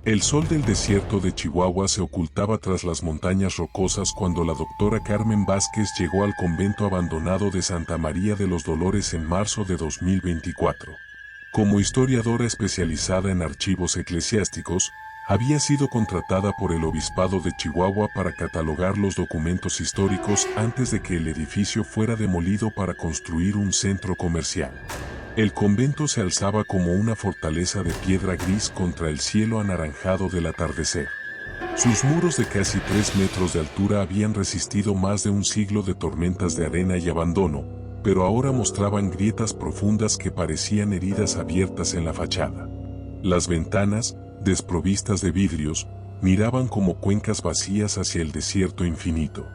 El sol del desierto de Chihuahua se ocultaba tras las montañas rocosas cuando la doctora Carmen Vázquez llegó al convento abandonado de Santa María de los Dolores en marzo de 2024. Como historiadora especializada en archivos eclesiásticos, había sido contratada por el Obispado de Chihuahua para catalogar los documentos históricos antes de que el edificio fuera demolido para construir un centro comercial. El convento se alzaba como una fortaleza de piedra gris contra el cielo anaranjado del atardecer. Sus muros de casi 3 metros de altura habían resistido más de un siglo de tormentas de arena y abandono, pero ahora mostraban grietas profundas que parecían heridas abiertas en la fachada. Las ventanas, desprovistas de vidrios, miraban como cuencas vacías hacia el desierto infinito.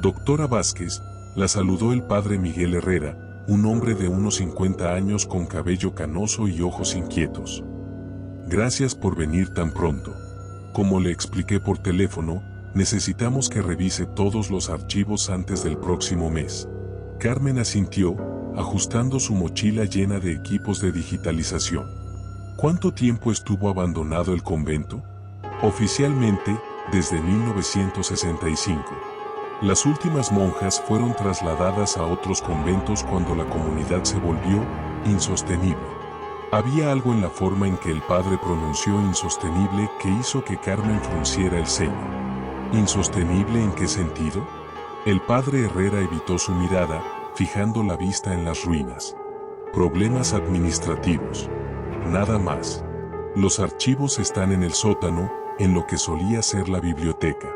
Doctora Vázquez, la saludó el padre Miguel Herrera, un hombre de unos 50 años con cabello canoso y ojos inquietos. Gracias por venir tan pronto. Como le expliqué por teléfono, necesitamos que revise todos los archivos antes del próximo mes. Carmen asintió, ajustando su mochila llena de equipos de digitalización. ¿Cuánto tiempo estuvo abandonado el convento? Oficialmente, desde 1965. Las últimas monjas fueron trasladadas a otros conventos cuando la comunidad se volvió insostenible. Había algo en la forma en que el padre pronunció insostenible que hizo que Carmen frunciera el ceño. ¿Insostenible en qué sentido? El padre Herrera evitó su mirada, fijando la vista en las ruinas. Problemas administrativos. Nada más. Los archivos están en el sótano, en lo que solía ser la biblioteca.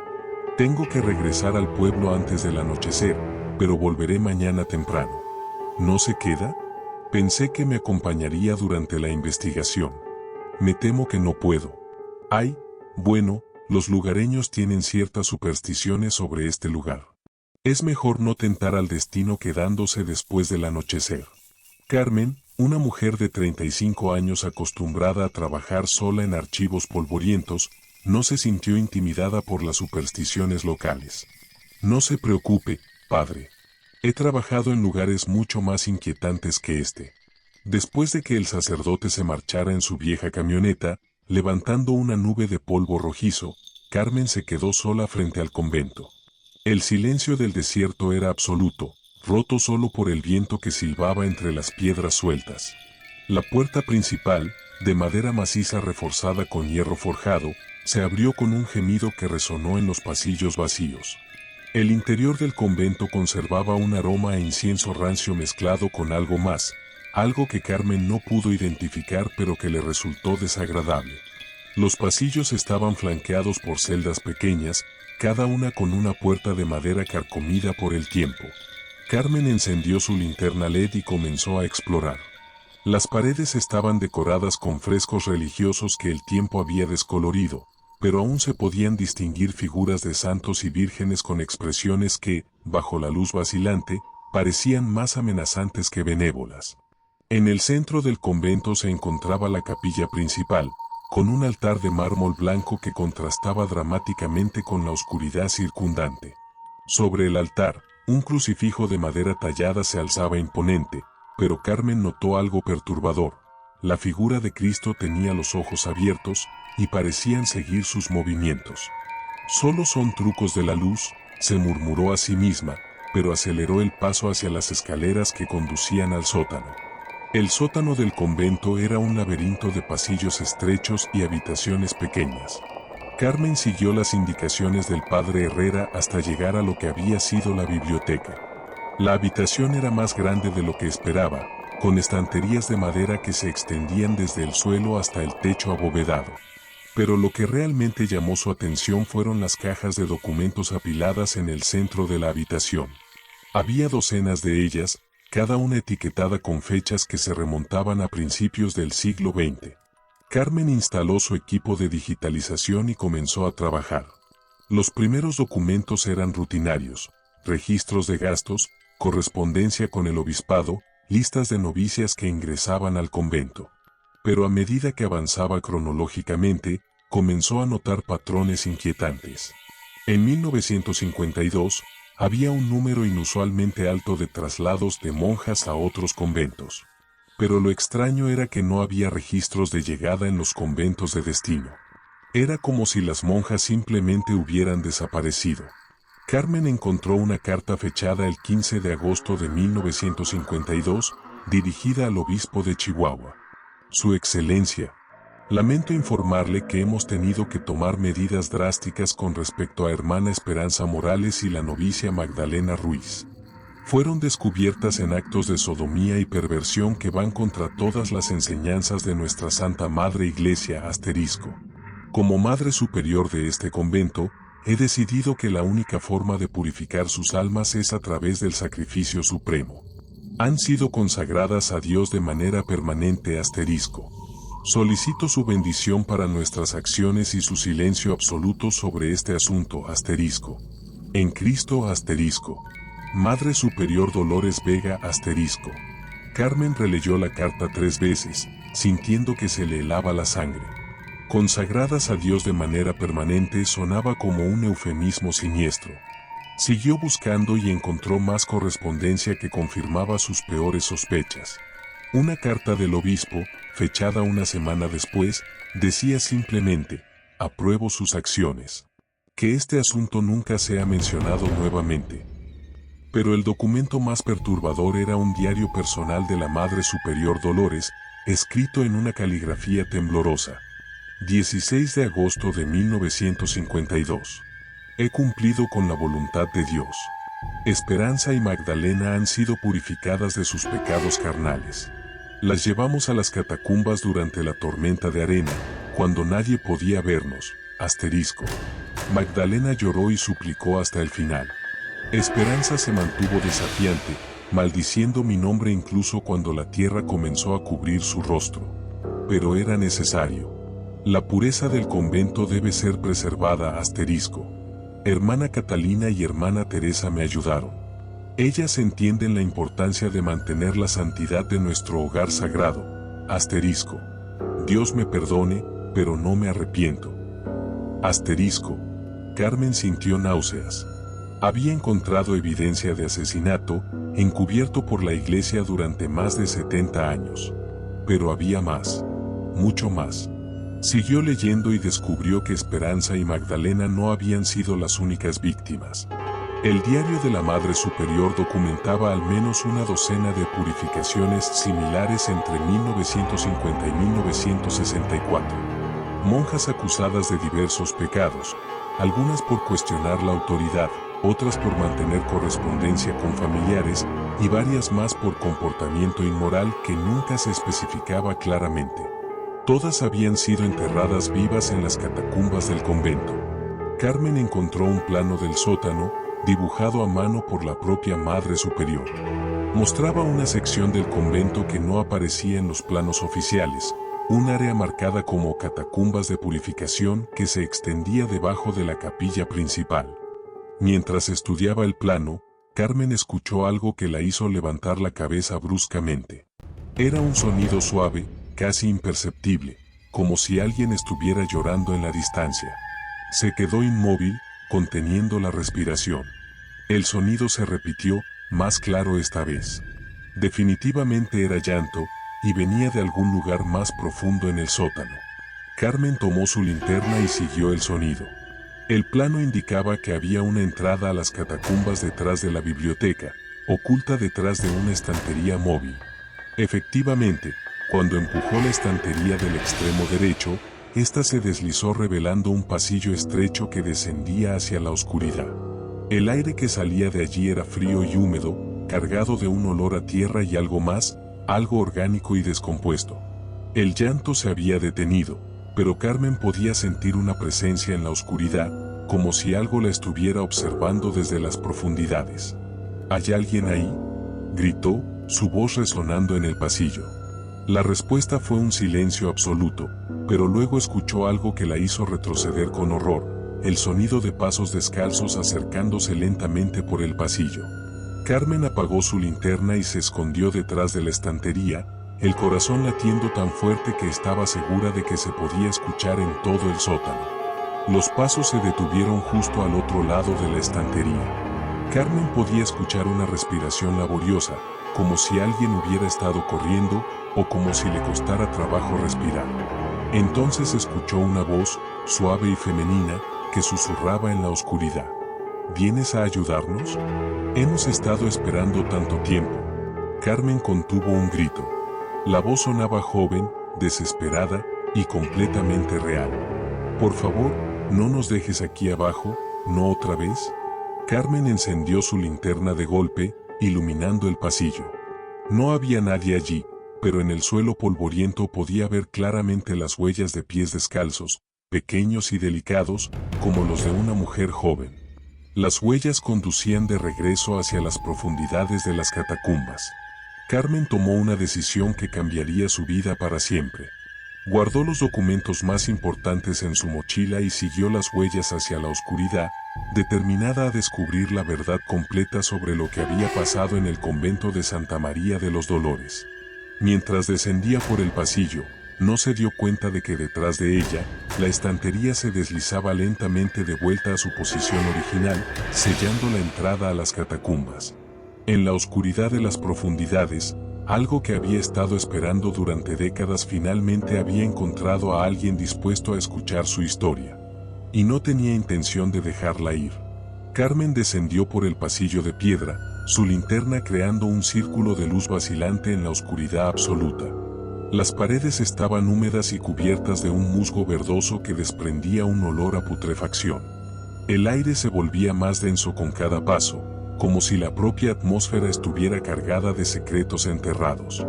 Tengo que regresar al pueblo antes del anochecer, pero volveré mañana temprano. ¿No se queda? Pensé que me acompañaría durante la investigación. Me temo que no puedo. Ay, bueno, los lugareños tienen ciertas supersticiones sobre este lugar. Es mejor no tentar al destino quedándose después del anochecer. Carmen, una mujer de 35 años acostumbrada a trabajar sola en archivos polvorientos, no se sintió intimidada por las supersticiones locales. No se preocupe, padre. He trabajado en lugares mucho más inquietantes que este. Después de que el sacerdote se marchara en su vieja camioneta, levantando una nube de polvo rojizo, Carmen se quedó sola frente al convento. El silencio del desierto era absoluto, roto solo por el viento que silbaba entre las piedras sueltas. La puerta principal, de madera maciza reforzada con hierro forjado, se abrió con un gemido que resonó en los pasillos vacíos. El interior del convento conservaba un aroma a incienso rancio mezclado con algo más, algo que Carmen no pudo identificar pero que le resultó desagradable. Los pasillos estaban flanqueados por celdas pequeñas, cada una con una puerta de madera carcomida por el tiempo. Carmen encendió su linterna LED y comenzó a explorar. Las paredes estaban decoradas con frescos religiosos que el tiempo había descolorido, pero aún se podían distinguir figuras de santos y vírgenes con expresiones que, bajo la luz vacilante, parecían más amenazantes que benévolas. En el centro del convento se encontraba la capilla principal, con un altar de mármol blanco que contrastaba dramáticamente con la oscuridad circundante. Sobre el altar, un crucifijo de madera tallada se alzaba imponente, pero Carmen notó algo perturbador. La figura de Cristo tenía los ojos abiertos y parecían seguir sus movimientos. Solo son trucos de la luz, se murmuró a sí misma, pero aceleró el paso hacia las escaleras que conducían al sótano. El sótano del convento era un laberinto de pasillos estrechos y habitaciones pequeñas. Carmen siguió las indicaciones del padre Herrera hasta llegar a lo que había sido la biblioteca. La habitación era más grande de lo que esperaba, con estanterías de madera que se extendían desde el suelo hasta el techo abovedado. Pero lo que realmente llamó su atención fueron las cajas de documentos apiladas en el centro de la habitación. Había docenas de ellas, cada una etiquetada con fechas que se remontaban a principios del siglo XX. Carmen instaló su equipo de digitalización y comenzó a trabajar. Los primeros documentos eran rutinarios, registros de gastos, correspondencia con el obispado, listas de novicias que ingresaban al convento. Pero a medida que avanzaba cronológicamente, comenzó a notar patrones inquietantes. En 1952, había un número inusualmente alto de traslados de monjas a otros conventos. Pero lo extraño era que no había registros de llegada en los conventos de destino. Era como si las monjas simplemente hubieran desaparecido. Carmen encontró una carta fechada el 15 de agosto de 1952, dirigida al obispo de Chihuahua. Su Excelencia, lamento informarle que hemos tenido que tomar medidas drásticas con respecto a hermana Esperanza Morales y la novicia Magdalena Ruiz. Fueron descubiertas en actos de sodomía y perversión que van contra todas las enseñanzas de nuestra Santa Madre Iglesia *. Como Madre Superior de este convento, he decidido que la única forma de purificar sus almas es a través del sacrificio supremo. Han sido consagradas a Dios de manera permanente *. Solicito su bendición para nuestras acciones y su silencio absoluto sobre este asunto *. En Cristo *. Madre Superior Dolores Vega *. Carmen releyó la carta 3 veces, sintiendo que se le helaba la sangre. Consagradas a Dios de manera permanente sonaba como un eufemismo siniestro. Siguió buscando y encontró más correspondencia que confirmaba sus peores sospechas. Una carta del obispo, fechada una semana después, decía simplemente: apruebo sus acciones. Que este asunto nunca sea mencionado nuevamente. Pero el documento más perturbador era un diario personal de la Madre Superior Dolores, escrito en una caligrafía temblorosa. 16 de agosto de 1952. He cumplido con la voluntad de Dios. Esperanza y Magdalena han sido purificadas de sus pecados carnales. Las llevamos a las catacumbas durante la tormenta de arena, cuando nadie podía vernos. *. Magdalena lloró y suplicó hasta el final. Esperanza se mantuvo desafiante, maldiciendo mi nombre incluso cuando la tierra comenzó a cubrir su rostro. Pero era necesario. La pureza del convento debe ser preservada *. Hermana Catalina y hermana Teresa me ayudaron. Ellas entienden la importancia de mantener la santidad de nuestro hogar sagrado. *. Dios me perdone, pero no me arrepiento. Carmen sintió náuseas. Había encontrado evidencia de asesinato, encubierto por la Iglesia durante más de 70 años. Pero había más. Mucho más. Siguió leyendo y descubrió que Esperanza y Magdalena no habían sido las únicas víctimas. El diario de la Madre Superior documentaba al menos una docena de purificaciones similares entre 1950 y 1964. Monjas acusadas de diversos pecados, algunas por cuestionar la autoridad, otras por mantener correspondencia con familiares, y varias más por comportamiento inmoral que nunca se especificaba claramente. Todas habían sido enterradas vivas en las catacumbas del convento. Carmen encontró un plano del sótano, dibujado a mano por la propia Madre Superior. Mostraba una sección del convento que no aparecía en los planos oficiales, un área marcada como catacumbas de purificación que se extendía debajo de la capilla principal. Mientras estudiaba el plano, Carmen escuchó algo que la hizo levantar la cabeza bruscamente. Era un sonido suave, casi imperceptible, como si alguien estuviera llorando en la distancia. Se quedó inmóvil, conteniendo la respiración. El sonido se repitió, más claro esta vez. Definitivamente era llanto, y venía de algún lugar más profundo en el sótano. Carmen tomó su linterna y siguió el sonido. El plano indicaba que había una entrada a las catacumbas detrás de la biblioteca, oculta detrás de una estantería móvil. Efectivamente, cuando empujó la estantería del extremo derecho, ésta se deslizó revelando un pasillo estrecho que descendía hacia la oscuridad. El aire que salía de allí era frío y húmedo, cargado de un olor a tierra y algo más, algo orgánico y descompuesto. El llanto se había detenido, pero Carmen podía sentir una presencia en la oscuridad, como si algo la estuviera observando desde las profundidades. ¿Hay alguien ahí?, gritó, su voz resonando en el pasillo. La respuesta fue un silencio absoluto, pero luego escuchó algo que la hizo retroceder con horror, el sonido de pasos descalzos acercándose lentamente por el pasillo. Carmen apagó su linterna y se escondió detrás de la estantería, el corazón latiendo tan fuerte que estaba segura de que se podía escuchar en todo el sótano. Los pasos se detuvieron justo al otro lado de la estantería. Carmen podía escuchar una respiración laboriosa, como si alguien hubiera estado corriendo, o como si le costara trabajo respirar. Entonces escuchó una voz, suave y femenina, que susurraba en la oscuridad. ¿Vienes a ayudarnos? Hemos estado esperando tanto tiempo. Carmen contuvo un grito. La voz sonaba joven, desesperada y completamente real. Por favor, no nos dejes aquí abajo, ¿no otra vez? Carmen encendió su linterna de golpe, iluminando el pasillo. No había nadie allí, pero en el suelo polvoriento podía ver claramente las huellas de pies descalzos, pequeños y delicados, como los de una mujer joven. Las huellas conducían de regreso hacia las profundidades de las catacumbas. Carmen tomó una decisión que cambiaría su vida para siempre. Guardó los documentos más importantes en su mochila y siguió las huellas hacia la oscuridad, determinada a descubrir la verdad completa sobre lo que había pasado en el convento de Santa María de los Dolores. Mientras descendía por el pasillo, no se dio cuenta de que detrás de ella, la estantería se deslizaba lentamente de vuelta a su posición original, sellando la entrada a las catacumbas. En la oscuridad de las profundidades, algo que había estado esperando durante décadas finalmente había encontrado a alguien dispuesto a escuchar su historia. Y no tenía intención de dejarla ir. Carmen descendió por el pasillo de piedra, su linterna creando un círculo de luz vacilante en la oscuridad absoluta. Las paredes estaban húmedas y cubiertas de un musgo verdoso que desprendía un olor a putrefacción. El aire se volvía más denso con cada paso, como si la propia atmósfera estuviera cargada de secretos enterrados.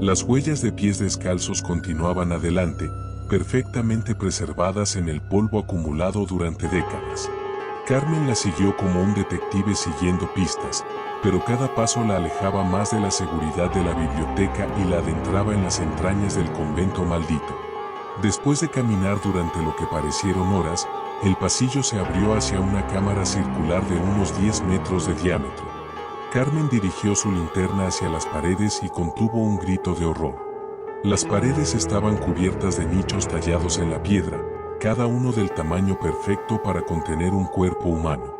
Las huellas de pies descalzos continuaban adelante, perfectamente preservadas en el polvo acumulado durante décadas. Carmen la siguió como un detective siguiendo pistas, pero cada paso la alejaba más de la seguridad de la biblioteca y la adentraba en las entrañas del convento maldito. Después de caminar durante lo que parecieron horas, el pasillo se abrió hacia una cámara circular de unos 10 metros de diámetro. Carmen dirigió su linterna hacia las paredes y contuvo un grito de horror. Las paredes estaban cubiertas de nichos tallados en la piedra, cada uno del tamaño perfecto para contener un cuerpo humano.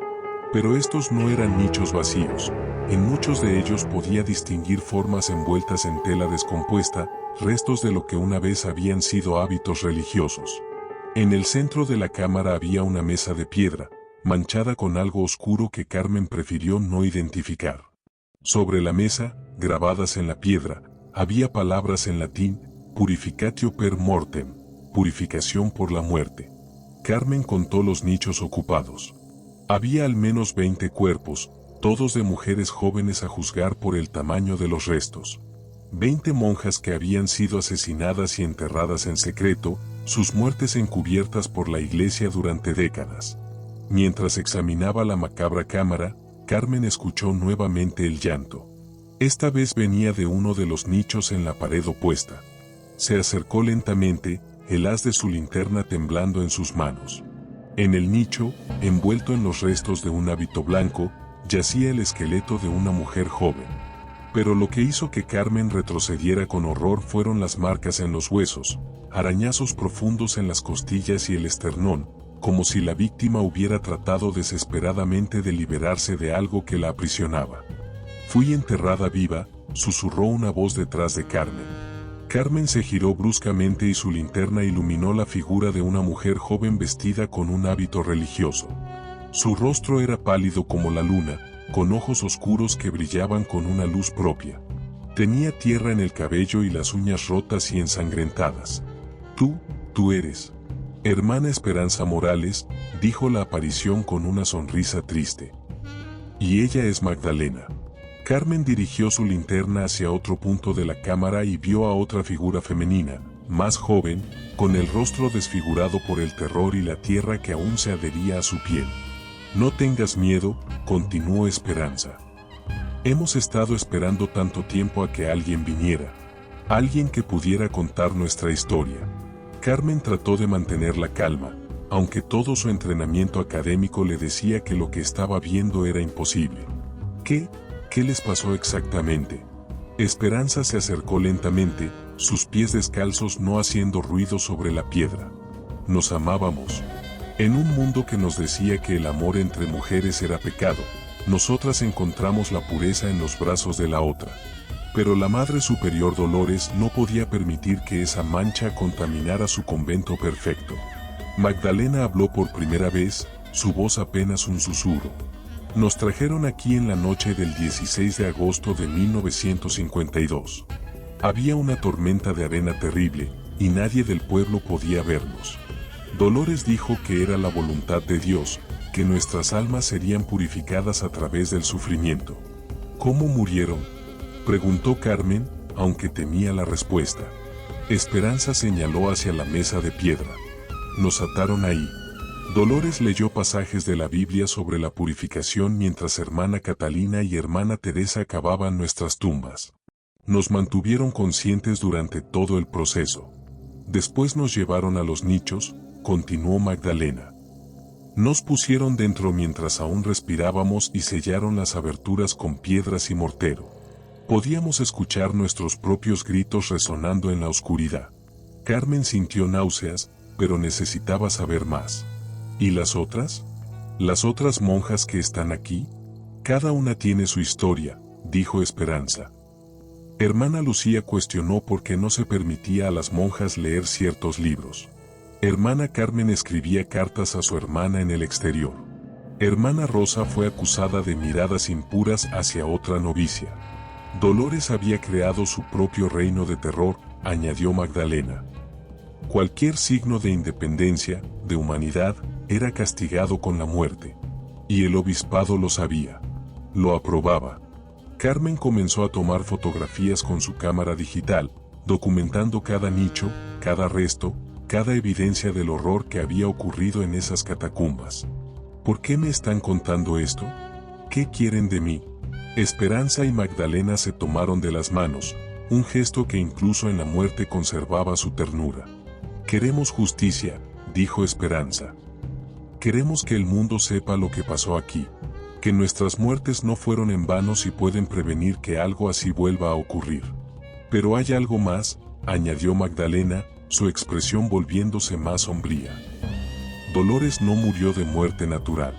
Pero estos no eran nichos vacíos, en muchos de ellos podía distinguir formas envueltas en tela descompuesta, restos de lo que una vez habían sido hábitos religiosos. En el centro de la cámara había una mesa de piedra, manchada con algo oscuro que Carmen prefirió no identificar. Sobre la mesa, grabadas en la piedra, había palabras en latín, purificatio per mortem, purificación por la muerte. Carmen contó los nichos ocupados. Había al menos 20 cuerpos, todos de mujeres jóvenes a juzgar por el tamaño de los restos. 20 monjas que habían sido asesinadas y enterradas en secreto, sus muertes encubiertas por la iglesia durante décadas. Mientras examinaba la macabra cámara, Carmen escuchó nuevamente el llanto. Esta vez venía de uno de los nichos en la pared opuesta. Se acercó lentamente, el haz de su linterna temblando en sus manos. En el nicho, envuelto en los restos de un hábito blanco, yacía el esqueleto de una mujer joven. Pero lo que hizo que Carmen retrocediera con horror fueron las marcas en los huesos, arañazos profundos en las costillas y el esternón, como si la víctima hubiera tratado desesperadamente de liberarse de algo que la aprisionaba. «Fui enterrada viva», susurró una voz detrás de Carmen. Carmen se giró bruscamente y su linterna iluminó la figura de una mujer joven vestida con un hábito religioso. Su rostro era pálido como la luna, con ojos oscuros que brillaban con una luz propia. Tenía tierra en el cabello y las uñas rotas y ensangrentadas. Tú eres. Hermana Esperanza Morales, dijo la aparición con una sonrisa triste. Y ella es Magdalena. Carmen dirigió su linterna hacia otro punto de la cámara y vio a otra figura femenina, más joven, con el rostro desfigurado por el terror y la tierra que aún se adhería a su piel. No tengas miedo, continuó Esperanza. Hemos estado esperando tanto tiempo a que alguien viniera. Alguien que pudiera contar nuestra historia. Carmen trató de mantener la calma, aunque todo su entrenamiento académico le decía que lo que estaba viendo era imposible. ¿Qué les pasó exactamente? Esperanza se acercó lentamente, sus pies descalzos no haciendo ruido sobre la piedra. Nos amábamos. En un mundo que nos decía que el amor entre mujeres era pecado, nosotras encontramos la pureza en los brazos de la otra. Pero la Madre Superior Dolores no podía permitir que esa mancha contaminara su convento perfecto. Magdalena habló por primera vez, su voz apenas un susurro. Nos trajeron aquí en la noche del 16 de agosto de 1952. Había una tormenta de arena terrible, y nadie del pueblo podía vernos. Dolores dijo que era la voluntad de Dios, que nuestras almas serían purificadas a través del sufrimiento. ¿Cómo murieron?, preguntó Carmen, aunque temía la respuesta. Esperanza señaló hacia la mesa de piedra. Nos ataron ahí. Dolores leyó pasajes de la Biblia sobre la purificación mientras hermana Catalina y hermana Teresa cavaban nuestras tumbas. Nos mantuvieron conscientes durante todo el proceso. Después nos llevaron a los nichos, continuó Magdalena. Nos pusieron dentro mientras aún respirábamos y sellaron las aberturas con piedras y mortero. Podíamos escuchar nuestros propios gritos resonando en la oscuridad. Carmen sintió náuseas, pero necesitaba saber más. ¿Y las otras? ¿Las otras monjas que están aquí? Cada una tiene su historia, dijo Esperanza. Hermana Lucía cuestionó por qué no se permitía a las monjas leer ciertos libros. Hermana Carmen escribía cartas a su hermana en el exterior. Hermana Rosa fue acusada de miradas impuras hacia otra novicia. Dolores había creado su propio reino de terror, añadió Magdalena. Cualquier signo de independencia, de humanidad, era castigado con la muerte. Y el obispado lo sabía. Lo aprobaba. Carmen comenzó a tomar fotografías con su cámara digital, documentando cada nicho, cada resto, cada evidencia del horror que había ocurrido en esas catacumbas. ¿Por qué me están contando esto? ¿Qué quieren de mí? Esperanza y Magdalena se tomaron de las manos, un gesto que incluso en la muerte conservaba su ternura. Queremos justicia, dijo Esperanza. Queremos que el mundo sepa lo que pasó aquí, que nuestras muertes no fueron en vano y pueden prevenir que algo así vuelva a ocurrir. Pero hay algo más, añadió Magdalena, su expresión volviéndose más sombría. Dolores no murió de muerte natural.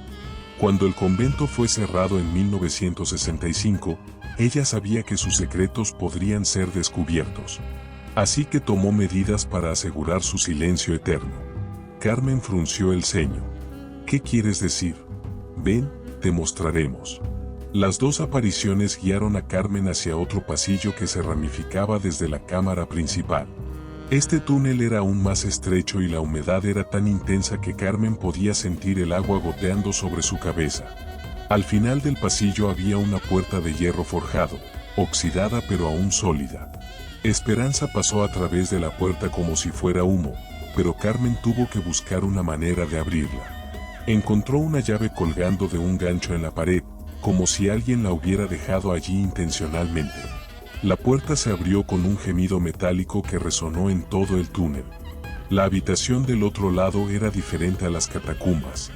Cuando el convento fue cerrado en 1965, ella sabía que sus secretos podrían ser descubiertos. Así que tomó medidas para asegurar su silencio eterno. Carmen frunció el ceño. ¿Qué quieres decir? Ven, te mostraremos. Las dos apariciones guiaron a Carmen hacia otro pasillo que se ramificaba desde la cámara principal. Este túnel era aún más estrecho y la humedad era tan intensa que Carmen podía sentir el agua goteando sobre su cabeza. Al final del pasillo había una puerta de hierro forjado, oxidada pero aún sólida. Esperanza pasó a través de la puerta como si fuera humo, pero Carmen tuvo que buscar una manera de abrirla. Encontró una llave colgando de un gancho en la pared, como si alguien la hubiera dejado allí intencionalmente. La puerta se abrió con un gemido metálico que resonó en todo el túnel. La habitación del otro lado era diferente a las catacumbas.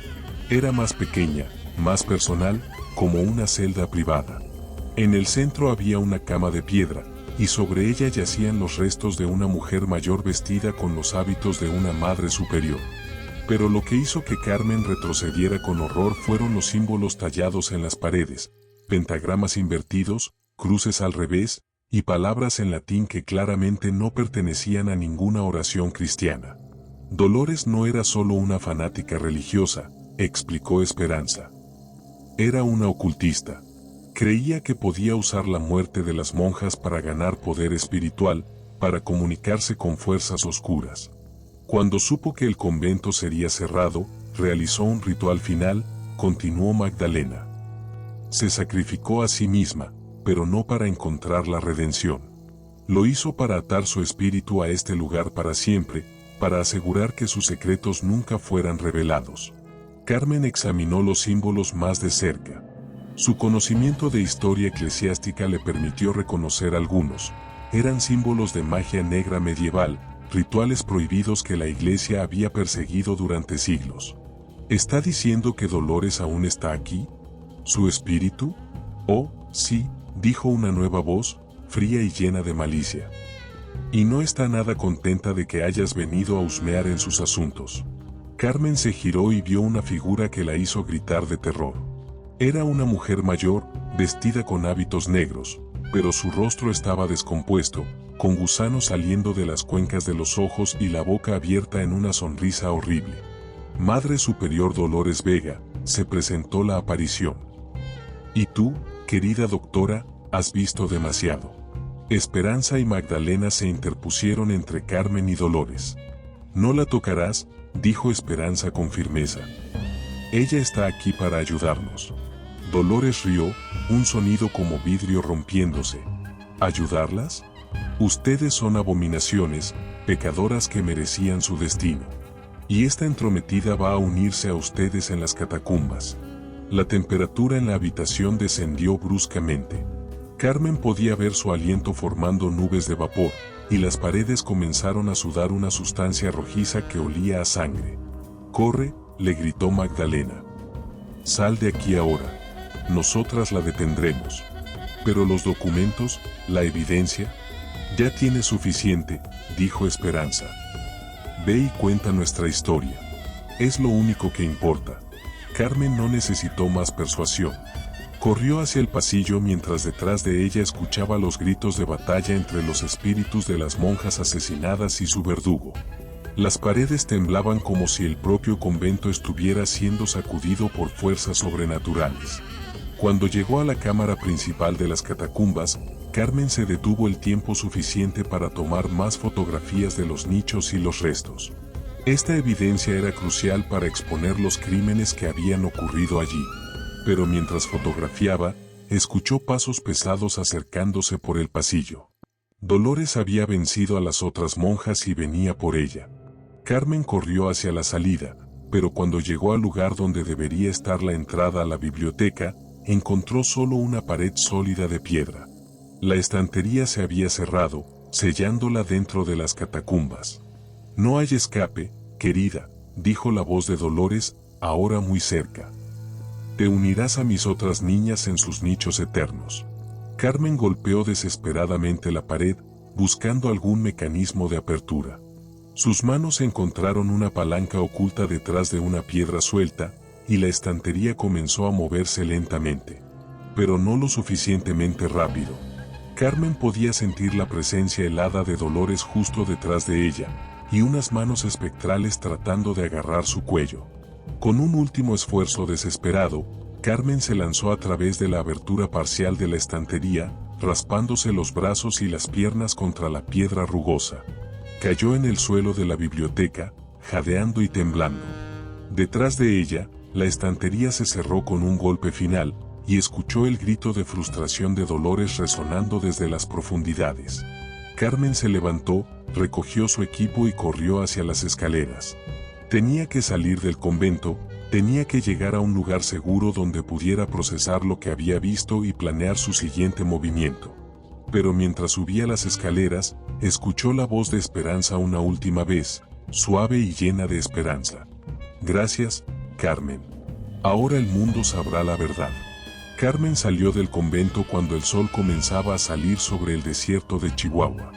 Era más pequeña, más personal, como una celda privada. En el centro había una cama de piedra, y sobre ella yacían los restos de una mujer mayor vestida con los hábitos de una madre superior. Pero lo que hizo que Carmen retrocediera con horror fueron los símbolos tallados en las paredes, pentagramas invertidos, cruces al revés, y palabras en latín que claramente no pertenecían a ninguna oración cristiana. Dolores no era solo una fanática religiosa, explicó Esperanza. Era una ocultista. Creía que podía usar la muerte de las monjas para ganar poder espiritual, para comunicarse con fuerzas oscuras. Cuando supo que el convento sería cerrado, realizó un ritual final, continuó Magdalena. Se sacrificó a sí misma, pero no para encontrar la redención. Lo hizo para atar su espíritu a este lugar para siempre, para asegurar que sus secretos nunca fueran revelados. Carmen examinó los símbolos más de cerca. Su conocimiento de historia eclesiástica le permitió reconocer algunos. Eran símbolos de magia negra medieval, rituales prohibidos que la Iglesia había perseguido durante siglos. ¿Está diciendo que Dolores aún está aquí? ¿Su espíritu? Oh, sí, dijo una nueva voz, fría y llena de malicia. Y no está nada contenta de que hayas venido a husmear en sus asuntos. Carmen se giró y vio una figura que la hizo gritar de terror. Era una mujer mayor, vestida con hábitos negros, pero su rostro estaba descompuesto, con gusanos saliendo de las cuencas de los ojos y la boca abierta en una sonrisa horrible. Madre Superior Dolores Vega, se presentó la aparición. Y tú, querida doctora, has visto demasiado. Esperanza y Magdalena se interpusieron entre Carmen y Dolores. No la tocarás, dijo Esperanza con firmeza. Ella está aquí para ayudarnos. Dolores rió, un sonido como vidrio rompiéndose. ¿Ayudarlas? Ustedes son abominaciones, pecadoras que merecían su destino. Y esta entrometida va a unirse a ustedes en las catacumbas. La temperatura en la habitación descendió bruscamente. Carmen podía ver su aliento formando nubes de vapor, y las paredes comenzaron a sudar una sustancia rojiza que olía a sangre. «Corre», le gritó Magdalena. «Sal de aquí ahora. Nosotras la detendremos». «Pero los documentos, la evidencia...» «Ya tiene suficiente», dijo Esperanza. «Ve y cuenta nuestra historia. Es lo único que importa». Carmen no necesitó más persuasión. Corrió hacia el pasillo mientras detrás de ella escuchaba los gritos de batalla entre los espíritus de las monjas asesinadas y su verdugo. Las paredes temblaban como si el propio convento estuviera siendo sacudido por fuerzas sobrenaturales. Cuando llegó a la cámara principal de las catacumbas, Carmen se detuvo el tiempo suficiente para tomar más fotografías de los nichos y los restos. Esta evidencia era crucial para exponer los crímenes que habían ocurrido allí. Pero mientras fotografiaba, escuchó pasos pesados acercándose por el pasillo. Dolores había vencido a las otras monjas y venía por ella. Carmen corrió hacia la salida, pero cuando llegó al lugar donde debería estar la entrada a la biblioteca, encontró solo una pared sólida de piedra. La estantería se había cerrado, sellándola dentro de las catacumbas. «No hay escape, querida», dijo la voz de Dolores, ahora muy cerca. «Te unirás a mis otras niñas en sus nichos eternos». Carmen golpeó desesperadamente la pared, buscando algún mecanismo de apertura. Sus manos encontraron una palanca oculta detrás de una piedra suelta, y la estantería comenzó a moverse lentamente. Pero no lo suficientemente rápido. Carmen podía sentir la presencia helada de Dolores justo detrás de ella, y unas manos espectrales tratando de agarrar su cuello. Con un último esfuerzo desesperado, Carmen se lanzó a través de la abertura parcial de la estantería, raspándose los brazos y las piernas contra la piedra rugosa. Cayó en el suelo de la biblioteca, jadeando y temblando. Detrás de ella, la estantería se cerró con un golpe final, y escuchó el grito de frustración de Dolores resonando desde las profundidades. Carmen se levantó, recogió su equipo y corrió hacia las escaleras. Tenía que salir del convento, tenía que llegar a un lugar seguro donde pudiera procesar lo que había visto y planear su siguiente movimiento. Pero mientras subía las escaleras, escuchó la voz de Esperanza una última vez, suave y llena de esperanza. «Gracias, Carmen. Ahora el mundo sabrá la verdad». Carmen salió del convento cuando el sol comenzaba a salir sobre el desierto de Chihuahua.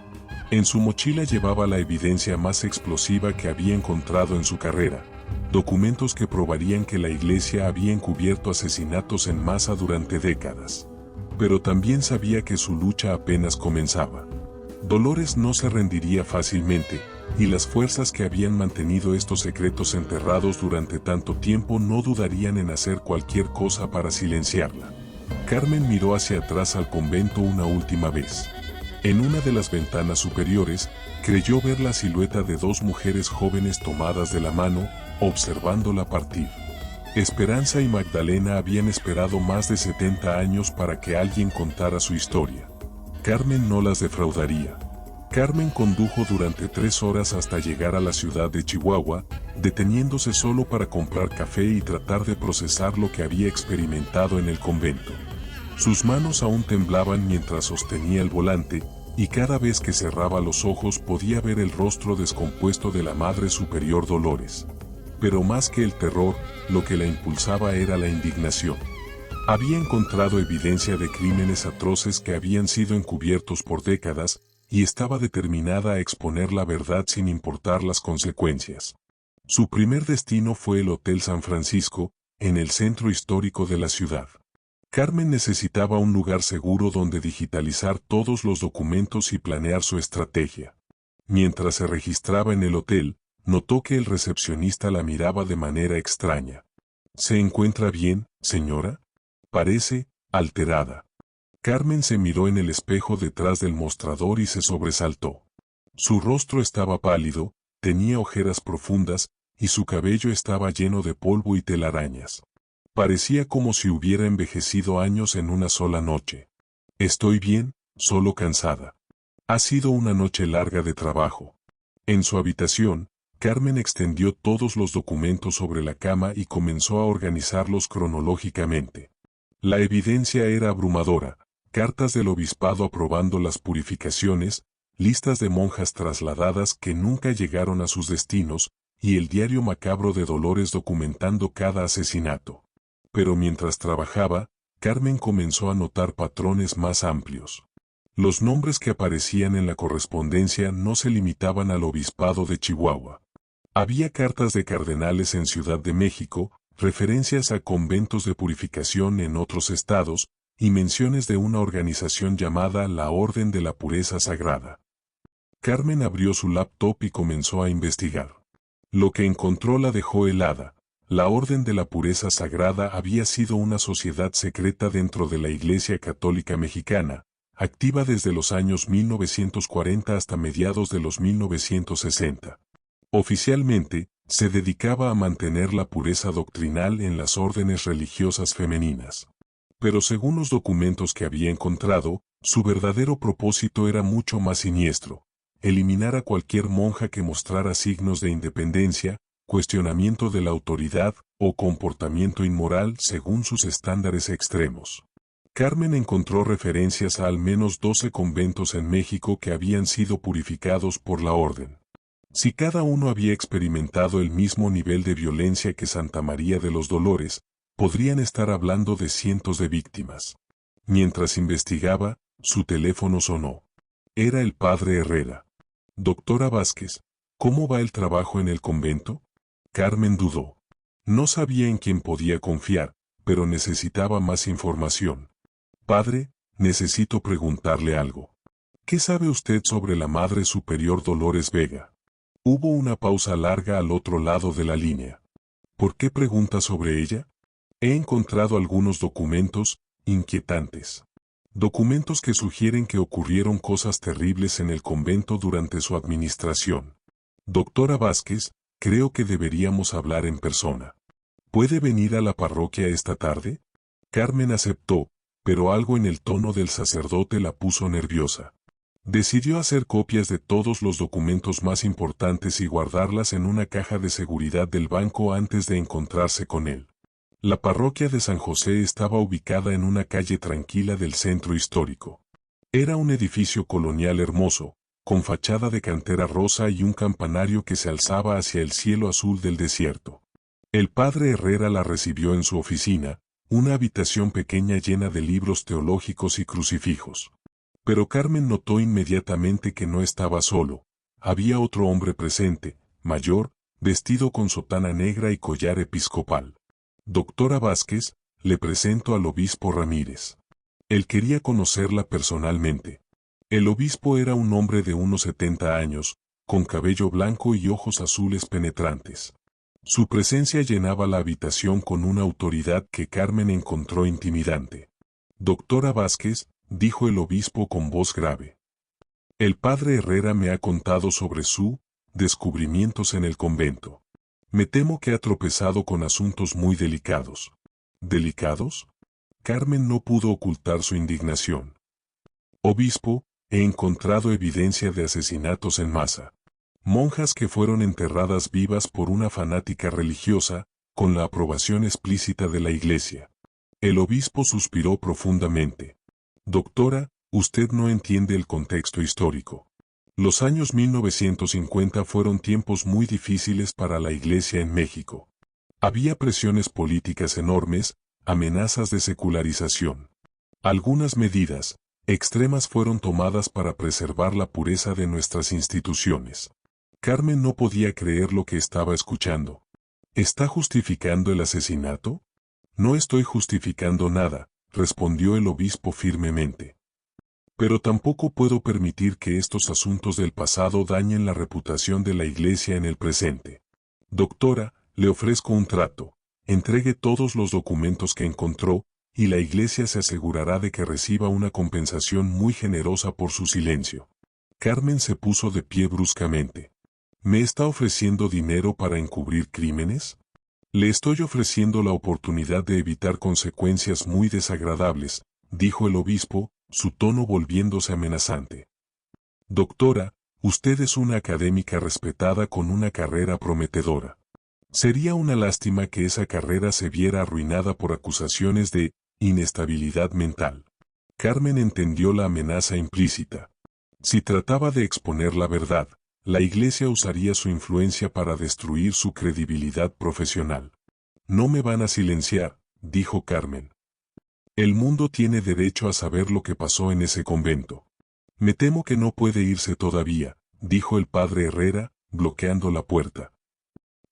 En su mochila llevaba la evidencia más explosiva que había encontrado en su carrera, documentos que probarían que la iglesia había encubierto asesinatos en masa durante décadas. Pero también sabía que su lucha apenas comenzaba. Dolores no se rendiría fácilmente, y las fuerzas que habían mantenido estos secretos enterrados durante tanto tiempo no dudarían en hacer cualquier cosa para silenciarla. Carmen miró hacia atrás al convento una última vez. En una de las ventanas superiores, creyó ver la silueta de dos mujeres jóvenes tomadas de la mano, observándola partir. Esperanza y Magdalena habían esperado más de 70 años para que alguien contara su historia. Carmen no las defraudaría. Carmen condujo durante 3 horas hasta llegar a la ciudad de Chihuahua, deteniéndose solo para comprar café y tratar de procesar lo que había experimentado en el convento. Sus manos aún temblaban mientras sostenía el volante, y cada vez que cerraba los ojos podía ver el rostro descompuesto de la Madre Superior Dolores. Pero más que el terror, lo que la impulsaba era la indignación. Había encontrado evidencia de crímenes atroces que habían sido encubiertos por décadas, y estaba determinada a exponer la verdad sin importar las consecuencias. Su primer destino fue el Hotel San Francisco, en el centro histórico de la ciudad. Carmen necesitaba un lugar seguro donde digitalizar todos los documentos y planear su estrategia. Mientras se registraba en el hotel, notó que el recepcionista la miraba de manera extraña. ¿Se encuentra bien, señora? Parece alterada. Carmen se miró en el espejo detrás del mostrador y se sobresaltó. Su rostro estaba pálido, tenía ojeras profundas, y su cabello estaba lleno de polvo y telarañas. Parecía como si hubiera envejecido años en una sola noche. Estoy bien, solo cansada. Ha sido una noche larga de trabajo. En su habitación, Carmen extendió todos los documentos sobre la cama y comenzó a organizarlos cronológicamente. La evidencia era abrumadora: cartas del obispado aprobando las purificaciones, listas de monjas trasladadas que nunca llegaron a sus destinos, y el diario macabro de Dolores documentando cada asesinato. Pero mientras trabajaba, Carmen comenzó a notar patrones más amplios. Los nombres que aparecían en la correspondencia no se limitaban al obispado de Chihuahua. Había cartas de cardenales en Ciudad de México, referencias a conventos de purificación en otros estados, y menciones de una organización llamada la Orden de la Pureza Sagrada. Carmen abrió su laptop y comenzó a investigar. Lo que encontró la dejó helada. La Orden de la Pureza Sagrada había sido una sociedad secreta dentro de la Iglesia Católica Mexicana, activa desde los años 1940 hasta mediados de los 1960. Oficialmente, se dedicaba a mantener la pureza doctrinal en las órdenes religiosas femeninas. Pero según los documentos que había encontrado, su verdadero propósito era mucho más siniestro: eliminar a cualquier monja que mostrara signos de independencia, cuestionamiento de la autoridad o comportamiento inmoral según sus estándares extremos. Carmen encontró referencias a al menos 12 conventos en México que habían sido purificados por la orden. Si cada uno había experimentado el mismo nivel de violencia que Santa María de los Dolores, podrían estar hablando de cientos de víctimas. Mientras investigaba, su teléfono sonó. Era el padre Herrera. Doctora Vázquez, ¿cómo va el trabajo en el convento? Carmen dudó. No sabía en quién podía confiar, pero necesitaba más información. Padre, necesito preguntarle algo. ¿Qué sabe usted sobre la Madre Superior Dolores Vega? Hubo una pausa larga al otro lado de la línea. ¿Por qué pregunta sobre ella? He encontrado algunos documentos inquietantes. Documentos que sugieren que ocurrieron cosas terribles en el convento durante su administración. Doctora Vázquez, creo que deberíamos hablar en persona. ¿Puede venir a la parroquia esta tarde? Carmen aceptó, pero algo en el tono del sacerdote la puso nerviosa. Decidió hacer copias de todos los documentos más importantes y guardarlas en una caja de seguridad del banco antes de encontrarse con él. La parroquia de San José estaba ubicada en una calle tranquila del centro histórico. Era un edificio colonial hermoso, con fachada de cantera rosa y un campanario que se alzaba hacia el cielo azul del desierto. El padre Herrera la recibió en su oficina, una habitación pequeña llena de libros teológicos y crucifijos. Pero Carmen notó inmediatamente que no estaba solo. Había otro hombre presente, mayor, vestido con sotana negra y collar episcopal. Doctora Vázquez, le presento al obispo Ramírez. Él quería conocerla personalmente. El obispo era un hombre de unos 70 años, con cabello blanco y ojos azules penetrantes. Su presencia llenaba la habitación con una autoridad que Carmen encontró intimidante. Doctora Vázquez, dijo el obispo con voz grave. El padre Herrera me ha contado sobre sus descubrimientos en el convento. Me temo que ha tropezado con asuntos muy delicados. ¿Delicados? Carmen no pudo ocultar su indignación. Obispo, he encontrado evidencia de asesinatos en masa. Monjas que fueron enterradas vivas por una fanática religiosa, con la aprobación explícita de la Iglesia. El obispo suspiró profundamente. Doctora, usted no entiende el contexto histórico. Los años 1950 fueron tiempos muy difíciles para la Iglesia en México. Había presiones políticas enormes, amenazas de secularización. Algunas medidas extremas fueron tomadas para preservar la pureza de nuestras instituciones. Carmen no podía creer lo que estaba escuchando. ¿Está justificando el asesinato? No estoy justificando nada, respondió el obispo firmemente. Pero tampoco puedo permitir que estos asuntos del pasado dañen la reputación de la Iglesia en el presente. Doctora, le ofrezco un trato. Entregue todos los documentos que encontró, y la Iglesia se asegurará de que reciba una compensación muy generosa por su silencio. Carmen se puso de pie bruscamente. ¿Me está ofreciendo dinero para encubrir crímenes? Le estoy ofreciendo la oportunidad de evitar consecuencias muy desagradables, dijo el obispo, su tono volviéndose amenazante. Doctora, usted es una académica respetada con una carrera prometedora. Sería una lástima que esa carrera se viera arruinada por acusaciones de inestabilidad mental. Carmen entendió la amenaza implícita. Si trataba de exponer la verdad, la Iglesia usaría su influencia para destruir su credibilidad profesional. No me van a silenciar, dijo Carmen. El mundo tiene derecho a saber lo que pasó en ese convento. Me temo que no puede irse todavía, dijo el padre Herrera, bloqueando la puerta.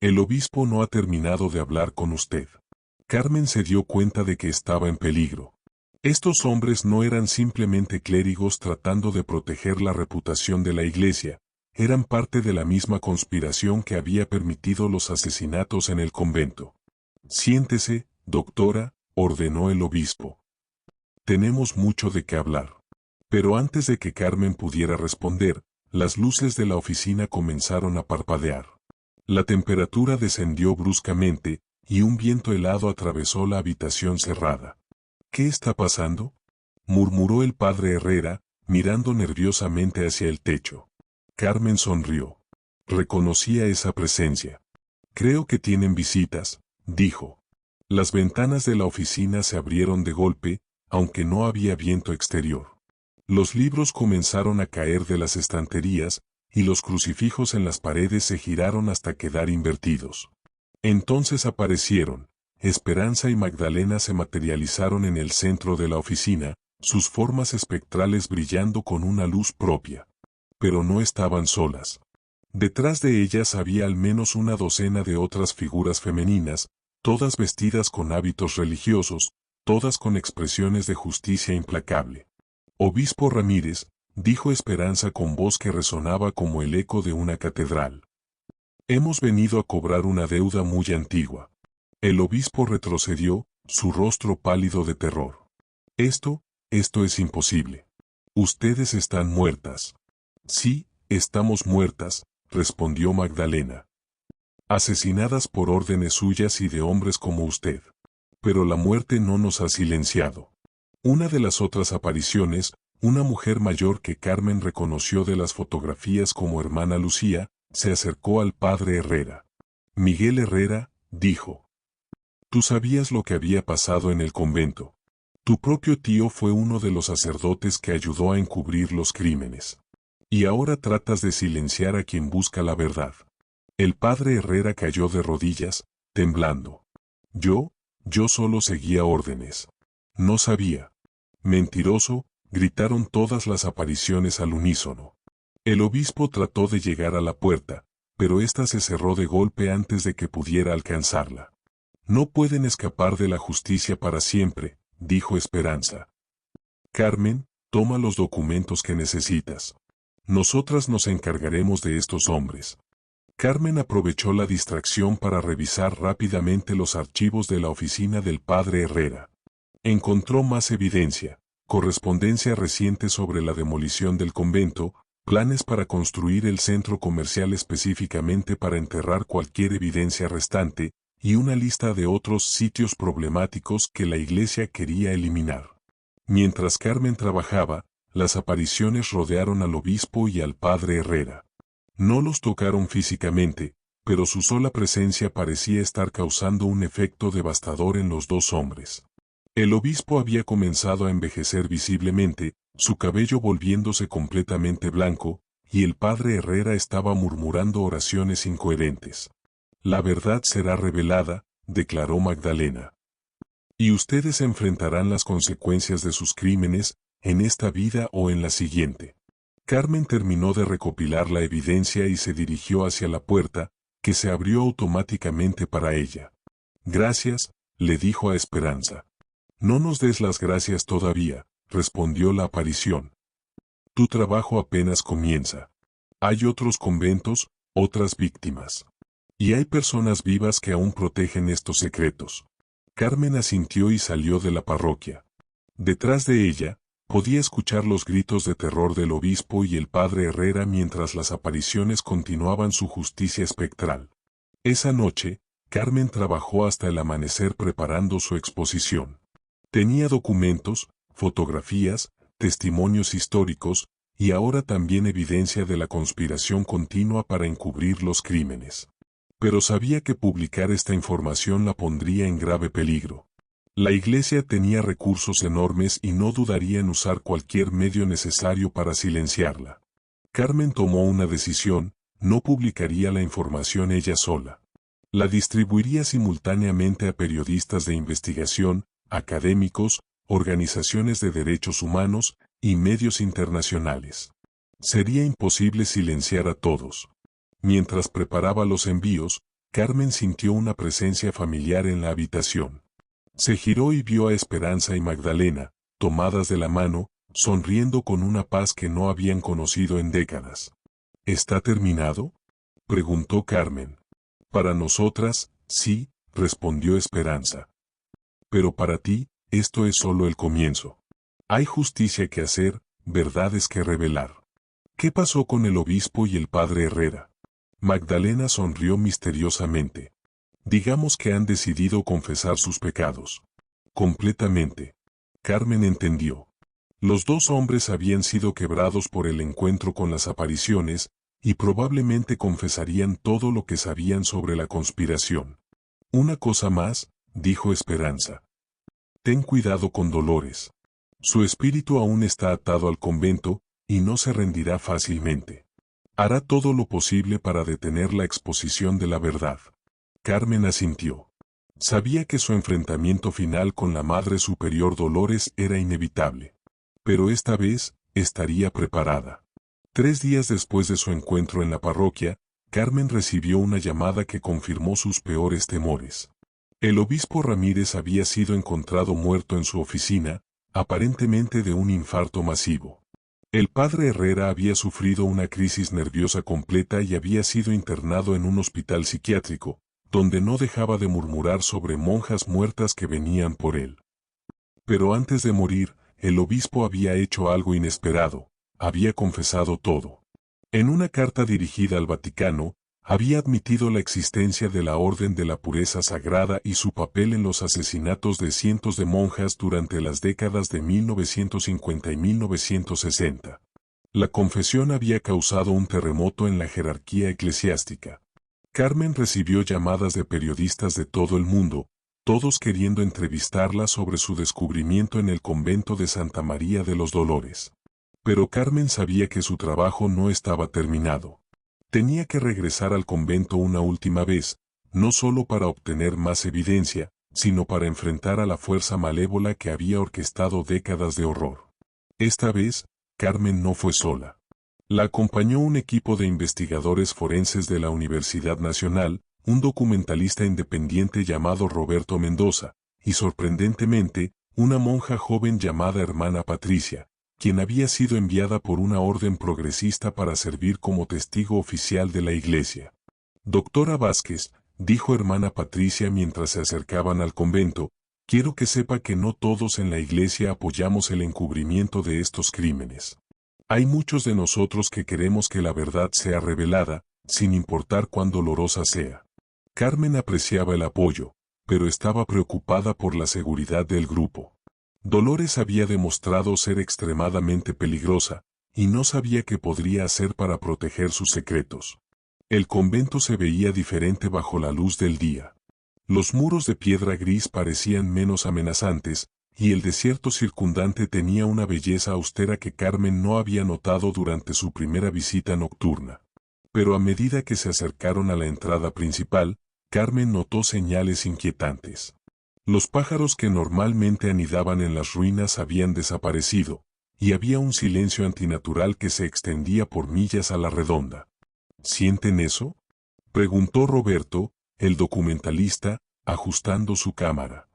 El obispo no ha terminado de hablar con usted. Carmen se dio cuenta de que estaba en peligro. Estos hombres no eran simplemente clérigos tratando de proteger la reputación de la Iglesia, eran parte de la misma conspiración que había permitido los asesinatos en el convento. Siéntese, doctora, ordenó el obispo. Tenemos mucho de qué hablar. Pero antes de que Carmen pudiera responder, las luces de la oficina comenzaron a parpadear. La temperatura descendió bruscamente, y un viento helado atravesó la habitación cerrada. ¿Qué está pasando?, murmuró el padre Herrera, mirando nerviosamente hacia el techo. Carmen sonrió. Reconocía esa presencia. Creo que tienen visitas, dijo. Las ventanas de la oficina se abrieron de golpe, aunque no había viento exterior. Los libros comenzaron a caer de las estanterías, y los crucifijos en las paredes se giraron hasta quedar invertidos. Entonces aparecieron. Esperanza y Magdalena se materializaron en el centro de la oficina, sus formas espectrales brillando con una luz propia. Pero no estaban solas. Detrás de ellas había al menos una docena de otras figuras femeninas, todas vestidas con hábitos religiosos, todas con expresiones de justicia implacable. Obispo Ramírez, dijo Esperanza con voz que resonaba como el eco de una catedral. Hemos venido a cobrar una deuda muy antigua. El obispo retrocedió, su rostro pálido de terror. Esto es imposible. Ustedes están muertas. Sí, estamos muertas, respondió Magdalena. Asesinadas por órdenes suyas y de hombres como usted. Pero la muerte no nos ha silenciado. Una de las otras apariciones, una mujer mayor que Carmen reconoció de las fotografías como hermana Lucía, se acercó al padre Herrera. Miguel Herrera, dijo. Tú sabías lo que había pasado en el convento. Tu propio tío fue uno de los sacerdotes que ayudó a encubrir los crímenes. Y ahora tratas de silenciar a quien busca la verdad. El padre Herrera cayó de rodillas, temblando. Yo solo seguía órdenes. No sabía. Mentiroso, gritaron todas las apariciones al unísono. El obispo trató de llegar a la puerta, pero ésta se cerró de golpe antes de que pudiera alcanzarla. No pueden escapar de la justicia para siempre, dijo Esperanza. Carmen, toma los documentos que necesitas. Nosotras nos encargaremos de estos hombres. Carmen aprovechó la distracción para revisar rápidamente los archivos de la oficina del padre Herrera. Encontró más evidencia, correspondencia reciente sobre la demolición del convento, planes para construir el centro comercial específicamente para enterrar cualquier evidencia restante, y una lista de otros sitios problemáticos que la Iglesia quería eliminar. Mientras Carmen trabajaba, las apariciones rodearon al obispo y al padre Herrera. No los tocaron físicamente, pero su sola presencia parecía estar causando un efecto devastador en los dos hombres. El obispo había comenzado a envejecer visiblemente, su cabello volviéndose completamente blanco, y el padre Herrera estaba murmurando oraciones incoherentes. La verdad será revelada, declaró Magdalena. Y ustedes enfrentarán las consecuencias de sus crímenes, en esta vida o en la siguiente. Carmen terminó de recopilar la evidencia y se dirigió hacia la puerta, que se abrió automáticamente para ella. Gracias, le dijo a Esperanza. No nos des las gracias todavía, respondió la aparición. Tu trabajo apenas comienza. Hay otros conventos, otras víctimas. Y hay personas vivas que aún protegen estos secretos. Carmen asintió y salió de la parroquia. Detrás de ella, podía escuchar los gritos de terror del obispo y el padre Herrera mientras las apariciones continuaban su justicia espectral. Esa noche, Carmen trabajó hasta el amanecer preparando su exposición. Tenía documentos, fotografías, testimonios históricos, y ahora también evidencia de la conspiración continua para encubrir los crímenes. Pero sabía que publicar esta información la pondría en grave peligro. La Iglesia tenía recursos enormes y no dudaría en usar cualquier medio necesario para silenciarla. Carmen tomó una decisión: no publicaría la información ella sola. La distribuiría simultáneamente a periodistas de investigación, académicos, organizaciones de derechos humanos y medios internacionales. Sería imposible silenciar a todos. Mientras preparaba los envíos, Carmen sintió una presencia familiar en la habitación. Se giró y vio a Esperanza y Magdalena, tomadas de la mano, sonriendo con una paz que no habían conocido en décadas. ¿Está terminado?, preguntó Carmen. Para nosotras, sí, respondió Esperanza. Pero para ti, esto es solo el comienzo. Hay justicia que hacer, verdades que revelar. ¿Qué pasó con el obispo y el padre Herrera? Magdalena sonrió misteriosamente. Digamos que han decidido confesar sus pecados. Completamente. Carmen entendió. Los dos hombres habían sido quebrados por el encuentro con las apariciones, y probablemente confesarían todo lo que sabían sobre la conspiración. Una cosa más, dijo Esperanza. Ten cuidado con Dolores. Su espíritu aún está atado al convento, y no se rendirá fácilmente. Hará todo lo posible para detener la exposición de la verdad. Carmen asintió. Sabía que su enfrentamiento final con la Madre Superior Dolores era inevitable. Pero esta vez, estaría preparada. 3 días después de su encuentro en la parroquia, Carmen recibió una llamada que confirmó sus peores temores. El obispo Ramírez había sido encontrado muerto en su oficina, aparentemente de un infarto masivo. El padre Herrera había sufrido una crisis nerviosa completa y había sido internado en un hospital psiquiátrico, donde no dejaba de murmurar sobre monjas muertas que venían por él. Pero antes de morir, el obispo había hecho algo inesperado: había confesado todo. En una carta dirigida al Vaticano, había admitido la existencia de la Orden de la Pureza Sagrada y su papel en los asesinatos de cientos de monjas durante las décadas de 1950 y 1960. La confesión había causado un terremoto en la jerarquía eclesiástica. Carmen recibió llamadas de periodistas de todo el mundo, todos queriendo entrevistarla sobre su descubrimiento en el convento de Santa María de los Dolores. Pero Carmen sabía que su trabajo no estaba terminado. Tenía que regresar al convento una última vez, no solo para obtener más evidencia, sino para enfrentar a la fuerza malévola que había orquestado décadas de horror. Esta vez, Carmen no fue sola. La acompañó un equipo de investigadores forenses de la Universidad Nacional, un documentalista independiente llamado Roberto Mendoza, y sorprendentemente, una monja joven llamada Hermana Patricia, quien había sido enviada por una orden progresista para servir como testigo oficial de la Iglesia. Doctora Vázquez, dijo Hermana Patricia mientras se acercaban al convento, quiero que sepa que no todos en la Iglesia apoyamos el encubrimiento de estos crímenes. Hay muchos de nosotros que queremos que la verdad sea revelada, sin importar cuán dolorosa sea. Carmen apreciaba el apoyo, pero estaba preocupada por la seguridad del grupo. Dolores había demostrado ser extremadamente peligrosa, y no sabía qué podría hacer para proteger sus secretos. El convento se veía diferente bajo la luz del día. Los muros de piedra gris parecían menos amenazantes, y el desierto circundante tenía una belleza austera que Carmen no había notado durante su primera visita nocturna. Pero a medida que se acercaron a la entrada principal, Carmen notó señales inquietantes. Los pájaros que normalmente anidaban en las ruinas habían desaparecido, y había un silencio antinatural que se extendía por millas a la redonda. ¿Sienten eso?, preguntó Roberto, el documentalista, ajustando su cámara.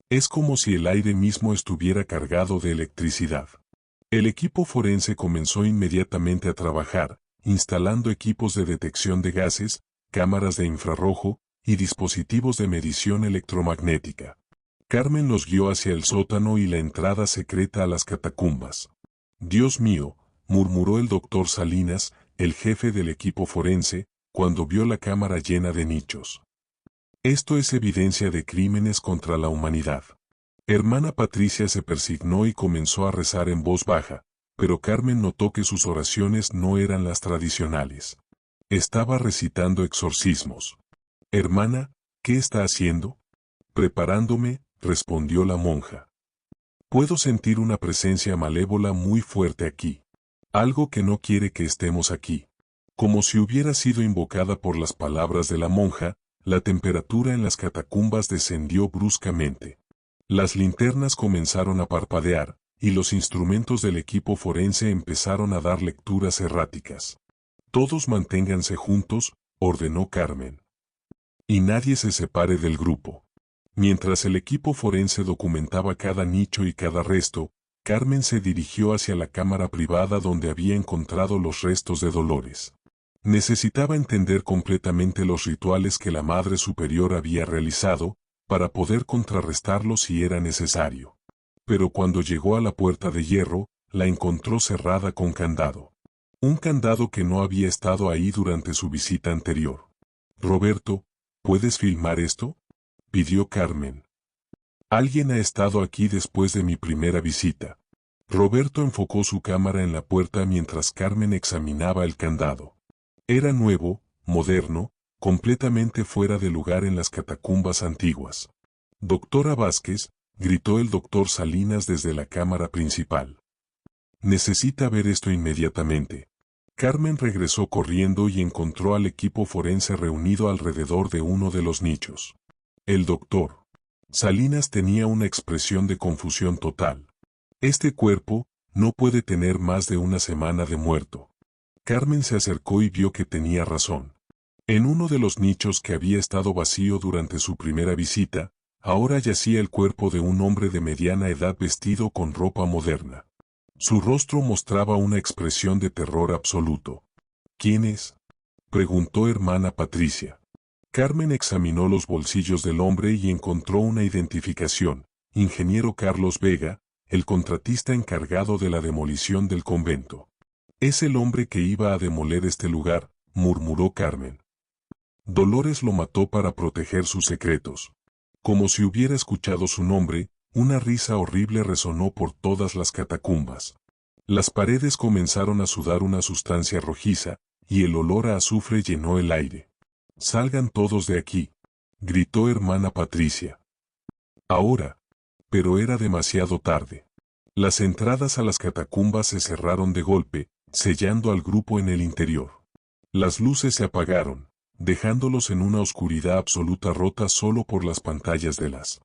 Es como si el aire mismo estuviera cargado de electricidad. El equipo forense comenzó inmediatamente a trabajar, instalando equipos de detección de gases, cámaras de infrarrojo y dispositivos de medición electromagnética. Carmen los guió hacia el sótano y la entrada secreta a las catacumbas. «Dios mío», murmuró el doctor Salinas, el jefe del equipo forense, cuando vio la cámara llena de nichos. «Esto es evidencia de crímenes contra la humanidad». Hermana Patricia se persignó y comenzó a rezar en voz baja, pero Carmen notó que sus oraciones no eran las tradicionales. Estaba recitando exorcismos. «Hermana, ¿qué está haciendo?» «Preparándome», respondió la monja. «Puedo sentir una presencia malévola muy fuerte aquí. Algo que no quiere que estemos aquí». Como si hubiera sido invocada por las palabras de la monja, la temperatura en las catacumbas descendió bruscamente. Las linternas comenzaron a parpadear, y los instrumentos del equipo forense empezaron a dar lecturas erráticas. «Todos manténganse juntos», ordenó Carmen. «Y nadie se separe del grupo». Mientras el equipo forense documentaba cada nicho y cada resto, Carmen se dirigió hacia la cámara privada donde había encontrado los restos de Dolores. Necesitaba entender completamente los rituales que la Madre Superior había realizado, para poder contrarrestarlos si era necesario. Pero cuando llegó a la puerta de hierro, la encontró cerrada con candado. Un candado que no había estado ahí durante su visita anterior. «Roberto, ¿puedes filmar esto?», pidió Carmen. «Alguien ha estado aquí después de mi primera visita». Roberto enfocó su cámara en la puerta mientras Carmen examinaba el candado. Era nuevo, moderno, completamente fuera de lugar en las catacumbas antiguas. «Doctora Vázquez», gritó el doctor Salinas desde la cámara principal. «Necesita ver esto inmediatamente». Carmen regresó corriendo y encontró al equipo forense reunido alrededor de uno de los nichos. El doctor Salinas tenía una expresión de confusión total. «Este cuerpo no puede tener más de una semana de muerto». Carmen se acercó y vio que tenía razón. En uno de los nichos que había estado vacío durante su primera visita, ahora yacía el cuerpo de un hombre de mediana edad vestido con ropa moderna. Su rostro mostraba una expresión de terror absoluto. «¿Quién es?», preguntó hermana Patricia. Carmen examinó los bolsillos del hombre y encontró una identificación: ingeniero Carlos Vega, el contratista encargado de la demolición del convento. «Es el hombre que iba a demoler este lugar», murmuró Carmen. «Dolores lo mató para proteger sus secretos». Como si hubiera escuchado su nombre, una risa horrible resonó por todas las catacumbas. Las paredes comenzaron a sudar una sustancia rojiza, y el olor a azufre llenó el aire. «Salgan todos de aquí», gritó hermana Patricia. «Ahora». Pero era demasiado tarde. Las entradas a las catacumbas se cerraron de golpe, sellando al grupo en el interior. Las luces se apagaron, dejándolos en una oscuridad absoluta rota solo por las pantallas de las